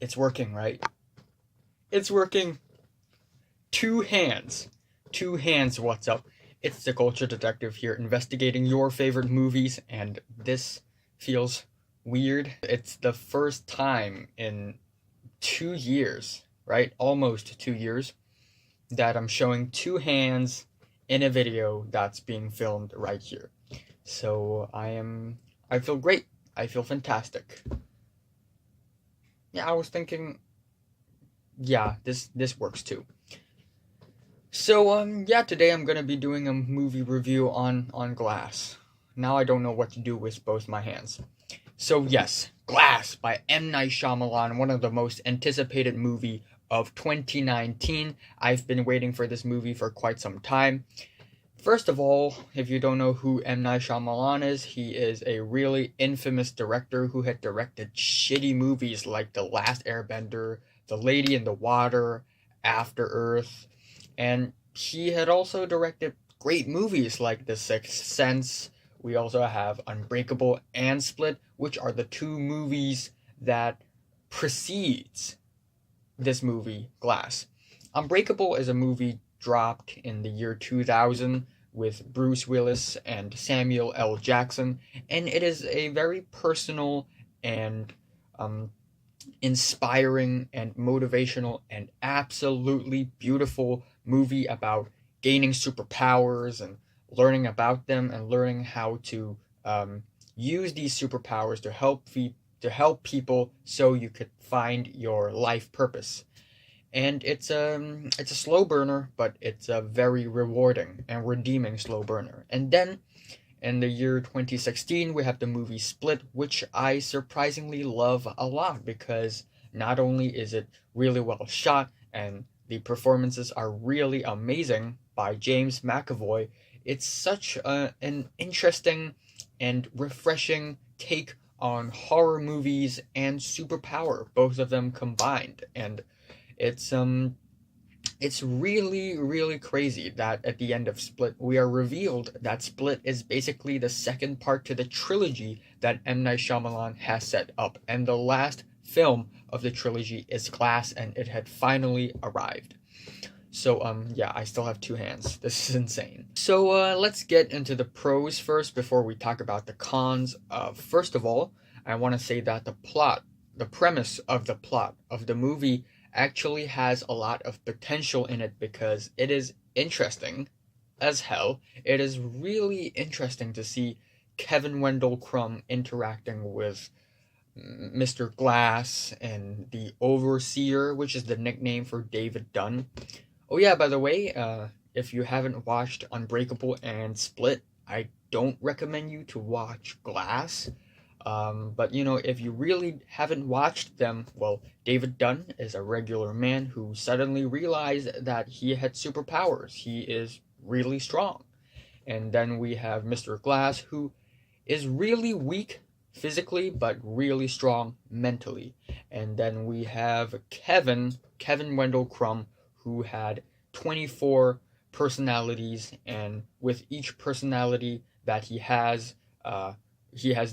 It's working, right? It's working. Two hands. Two hands, what's up? It's the Culture Detective here, investigating your favorite movies, and this feels weird. It's the first time in 2 years, right? Almost 2 years, that I'm showing two hands in a video that's being filmed right here. So I feel great. I feel fantastic. Yeah, I was thinking, yeah, this works too. So yeah, today I'm gonna be doing a movie review on Glass. Now I don't know what to do with both my hands. So yes, Glass by M. Night Shyamalan, one of the most anticipated movie of 2019. I've been waiting for this movie for quite some time. First of all, if you don't know who M. Night Shyamalan is, he is a really infamous director who had directed shitty movies like The Last Airbender, The Lady in the Water, After Earth, and he had also directed great movies like The Sixth Sense. We also have Unbreakable and Split, which are the two movies that precedes this movie, Glass. Unbreakable is a movie dropped in the year 2000 with Bruce Willis and Samuel L. Jackson, and it is a very personal and inspiring and motivational and absolutely beautiful movie about gaining superpowers and learning about them and learning how to use these superpowers to help people so you could find your life purpose. And it's a slow burner, but it's a very rewarding and redeeming slow burner. And then in the year 2016, we have the movie Split, which I surprisingly love a lot because not only is it really well shot and the performances are really amazing by James McAvoy, it's such an interesting and refreshing take on horror movies and superpower, both of them combined. And it's it's really, really crazy that at the end of Split, we are revealed that Split is basically the second part to the trilogy that M. Night Shyamalan has set up. And the last film of the trilogy is Glass, and it had finally arrived. So, yeah, I still have two hands. This is insane. So, let's get into the pros first before we talk about the cons. First of all, I want to say that the premise of the plot of the movie actually has a lot of potential in it because it is interesting as hell. It is really interesting to see Kevin Wendell Crumb interacting with Mr. Glass and the Overseer, which is the nickname for David Dunn. Oh yeah, by the way, if you haven't watched Unbreakable and Split, I don't recommend you to watch Glass. But if you really haven't watched them, well, David Dunn is a regular man who suddenly realized that he had superpowers. He is really strong. And then we have Mr. Glass, who is really weak physically, but really strong mentally. And then we have Kevin Wendell Crumb, who had 24 personalities, and with each personality that he has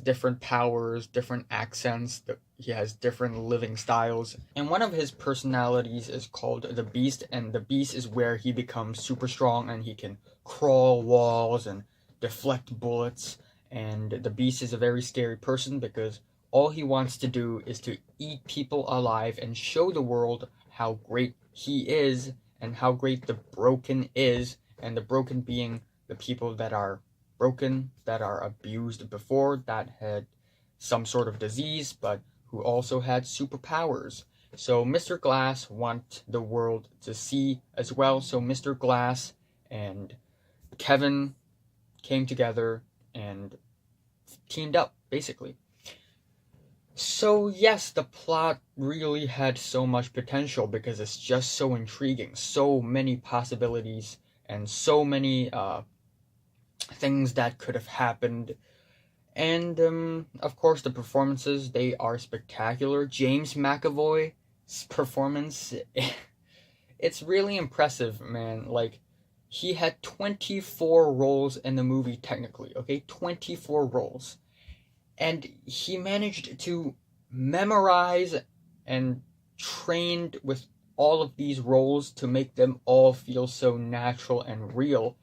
different powers, different accents, he has different living styles. And one of his personalities is called the Beast, and the Beast is where he becomes super strong and he can crawl walls and deflect bullets. And the Beast is a very scary person because all he wants to do is to eat people alive and show the world how great he is and how great the broken is, and the broken being the people that are broken, that are abused before, that had some sort of disease, but who also had superpowers. So Mr. Glass wants the world to see as well. So Mr. Glass and Kevin came together and teamed up, basically. So yes, the plot really had so much potential because it's just so intriguing, so many possibilities, and so many things that could have happened. And of course, the performances, they are spectacular. James McAvoy's performance, it's really impressive, man. Like, he had 24 roles in the movie, technically, okay? 24 roles. And he managed to memorize and trained with all of these roles to make them all feel so natural and real,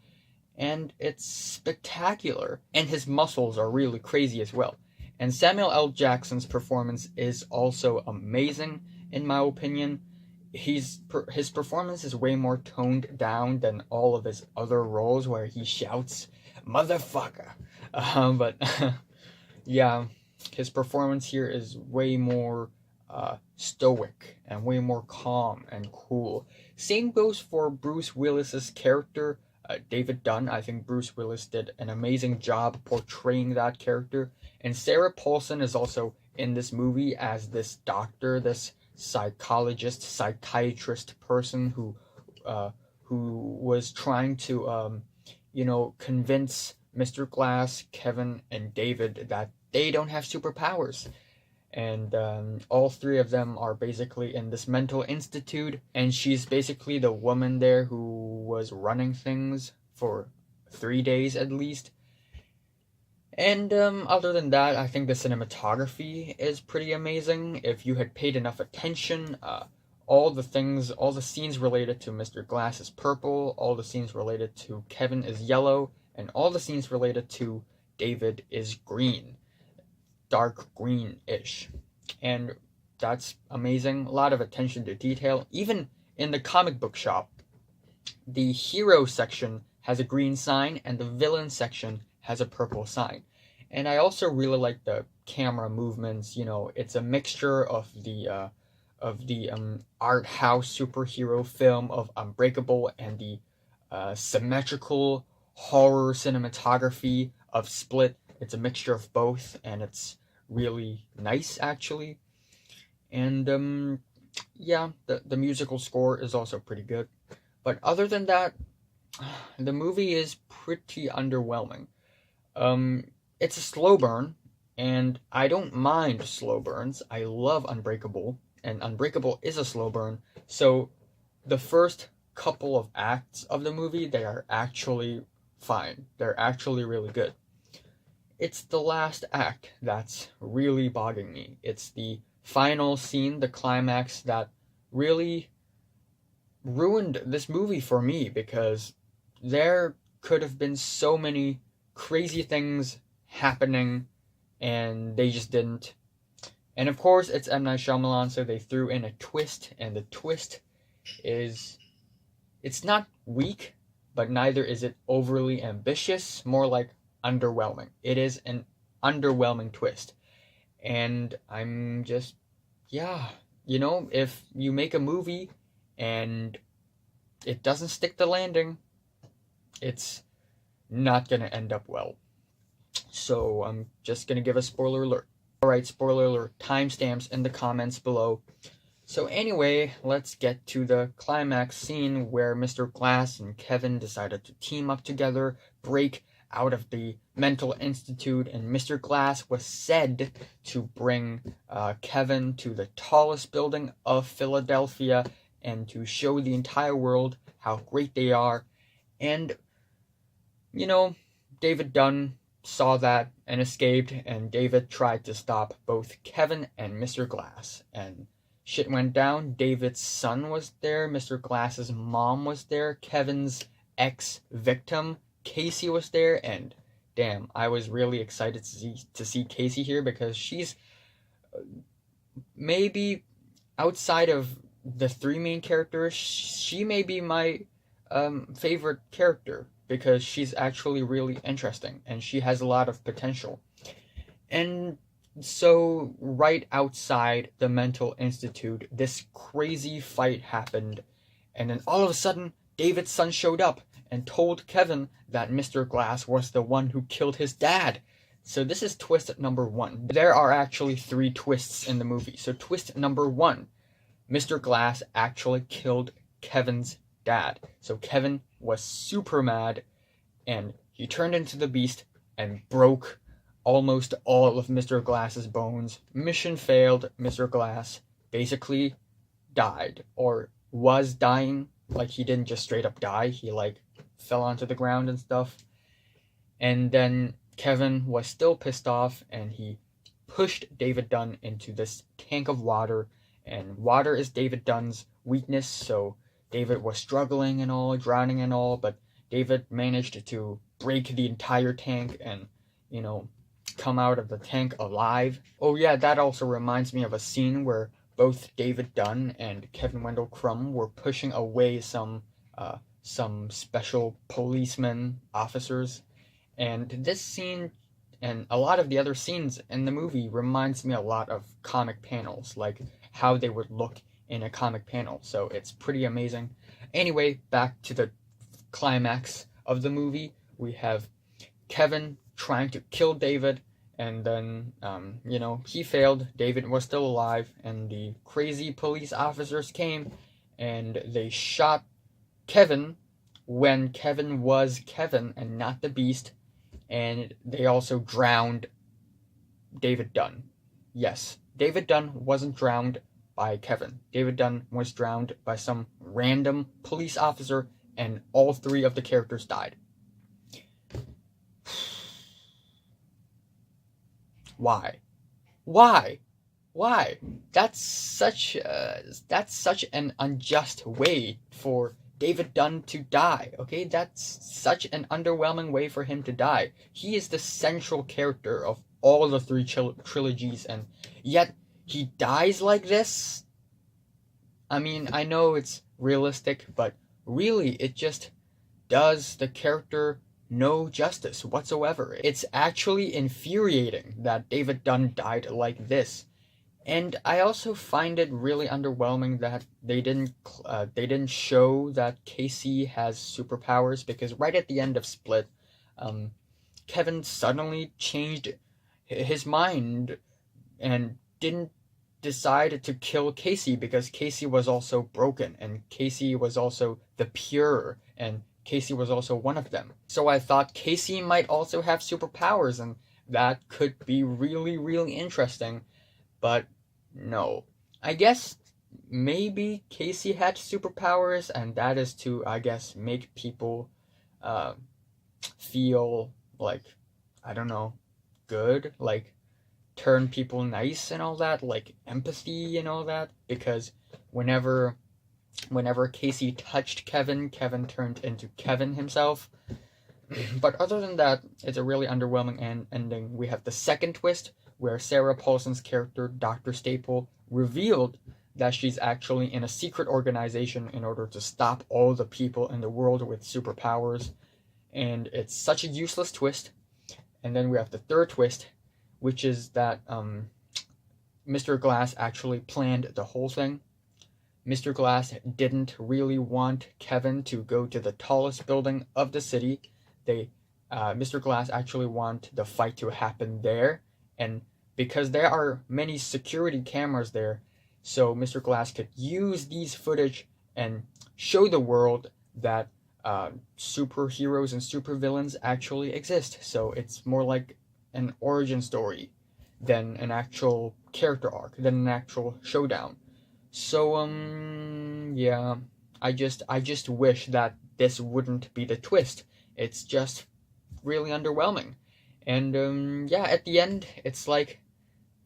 and it's spectacular. And his muscles are really crazy as well. And Samuel L. Jackson's performance is also amazing, in my opinion. His performance is way more toned down than all of his other roles where he shouts "motherfucker." But yeah, his performance here is way more stoic and way more calm and cool. Same goes for Bruce Willis's character, David Dunn. I think Bruce Willis did an amazing job portraying that character. And Sarah Paulson is also in this movie as this doctor, this psychologist, psychiatrist person who was trying to convince Mr. Glass, Kevin, and David that they don't have superpowers. And all three of them are basically in this mental institute, and she's basically the woman there who was running things for 3 days at least. And other than that, I think the cinematography is pretty amazing. If you had paid enough attention, all the scenes related to Mr. Glass is purple, all the scenes related to Kevin is yellow, and all the scenes related to David is green. Dark green-ish. And that's amazing. A lot of attention to detail. Even in the comic book shop, the hero section has a green sign and the villain section has a purple sign. And I also really like the camera movements. It's a mixture of the art house superhero film of Unbreakable and the symmetrical horror cinematography of Split. It's a mixture of both, and it's really nice, actually. And the musical score is also pretty good. But other than that, the movie is pretty underwhelming. It's a slow burn, and I don't mind slow burns. I love Unbreakable, and Unbreakable is a slow burn. So the first couple of acts of the movie, they are actually fine. They're actually really good. It's the last act that's really bothering me. It's the final scene, the climax, that really ruined this movie for me, because there could have been so many crazy things happening and they just didn't. And of course, it's M. Night Shyamalan, so they threw in a twist, and the twist is, it's not weak, but neither is it overly ambitious, more like underwhelming. It is an underwhelming twist. And I'm just, if you make a movie and it doesn't stick the landing, it's not gonna end up well. So I'm just gonna give a spoiler alert. Alright, spoiler alert, timestamps in the comments below. So anyway, let's get to the climax scene where Mr. Glass and Kevin decided to team up together, break out of the mental institute, and Mr. Glass was said to bring Kevin to the tallest building of Philadelphia and to show the entire world how great they are. And, David Dunn saw that and escaped, and David tried to stop both Kevin and Mr. Glass. And shit went down. David's son was there, Mr. Glass's mom was there, Kevin's ex-victim, Casey, was there, and damn, I was really excited to see Casey here, because she's maybe, outside of the three main characters, she may be my favorite character, because she's actually really interesting and she has a lot of potential. And so right outside the mental institute, this crazy fight happened, and then all of a sudden David's son showed up and told Kevin that Mr. Glass was the one who killed his dad. So this is twist number 1. There are actually 3 twists in the movie. So twist number 1, Mr. Glass actually killed Kevin's dad. So Kevin was super mad, and he turned into the beast and broke almost all of Mr. Glass's bones. Mission failed. Mr. Glass basically died, or was dying. Like, he didn't just straight up die. He, fell onto the ground and stuff. And then Kevin was still pissed off, and he pushed David Dunn into this tank of water, and water is David Dunn's weakness, so David was struggling and all, drowning and all, but David managed to break the entire tank and, you know, come out of the tank alive. Oh yeah, that also reminds me of a scene where both David Dunn and Kevin Wendell Crumb were pushing away some special policemen officers, and this scene and a lot of the other scenes in the movie reminds me a lot of comic panels, like how they would look in a comic panel. So it's pretty amazing. Anyway, back to the climax of the movie. We have Kevin trying to kill David, and then, he failed. David was still alive, and the crazy police officers came, and they shot Kevin when Kevin was Kevin and not the Beast, and they also drowned David Dunn. Yes, David Dunn wasn't drowned by Kevin. David Dunn was drowned by some random police officer, and all three of the characters died. Why? Why? Why? That's such an unjust way for David Dunn to die, okay? That's such an underwhelming way for him to die. He is the central character of all the three trilogies, and yet he dies like this? I mean, I know it's realistic, but really, it just does the character no justice whatsoever. It's actually infuriating that David Dunn died like this. And I also find it really underwhelming that they didn't show that Casey has superpowers, because right at the end of Split, Kevin suddenly changed his mind and didn't decide to kill Casey because Casey was also broken, and Casey was also the pure, and Casey was also one of them. So I thought Casey might also have superpowers, and that could be really, really interesting. But no. I guess maybe Casey had superpowers, and that is to, I guess, make people feel like, I don't know, good, like turn people nice and all that, like empathy and all that, because whenever Casey touched Kevin, Kevin turned into Kevin himself. But other than that, it's a really underwhelming ending. We have the second twist, where Sarah Paulson's character, Dr. Staple, revealed that she's actually in a secret organization in order to stop all the people in the world with superpowers. And it's such a useless twist. And then we have the third twist, which is that Mr. Glass actually planned the whole thing. Mr. Glass didn't really want Kevin to go to the tallest building of the city. Mr. Glass actually wanted the fight to happen there, and because there are many security cameras there, so Mr. Glass could use these footage and show the world that superheroes and supervillains actually exist. So it's more like an origin story than an actual character arc, than an actual showdown. So yeah, I just wish that this wouldn't be the twist. It's just really underwhelming. And yeah, at the end, it's like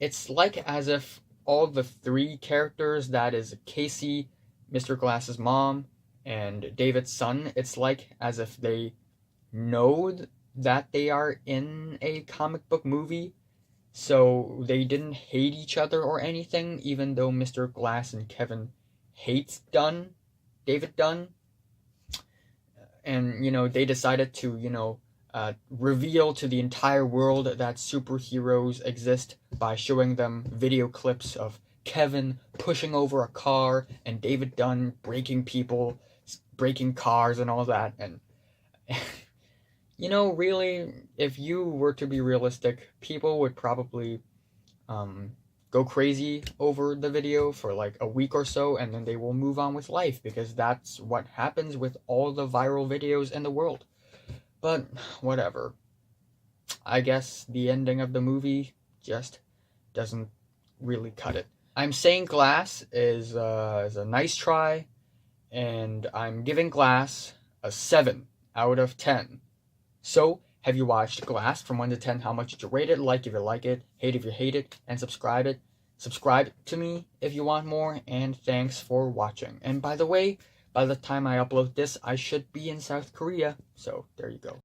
as if all the three characters, that is Casey, Mr. Glass's mom, and David's son, it's like as if they know that they are in a comic book movie, so they didn't hate each other or anything, even though Mr. Glass and Kevin hates David Dunn. And, they decided to, reveal to the entire world that superheroes exist by showing them video clips of Kevin pushing over a car and David Dunn breaking people, breaking cars and all that. And, really, if you were to be realistic, people would probably go crazy over the video for like a week or so, and then they will move on with life, because that's what happens with all the viral videos in the world. But whatever. I guess the ending of the movie just doesn't really cut it. I'm saying Glass is a nice try, and I'm giving Glass a 7 out of 10. So, have you watched Glass from 1 to 10? How much did you rate it? Like if you like it, hate if you hate it, and subscribe it. Subscribe to me if you want more, and thanks for watching. And by the way, by the time I upload this, I should be in South Korea, so there you go.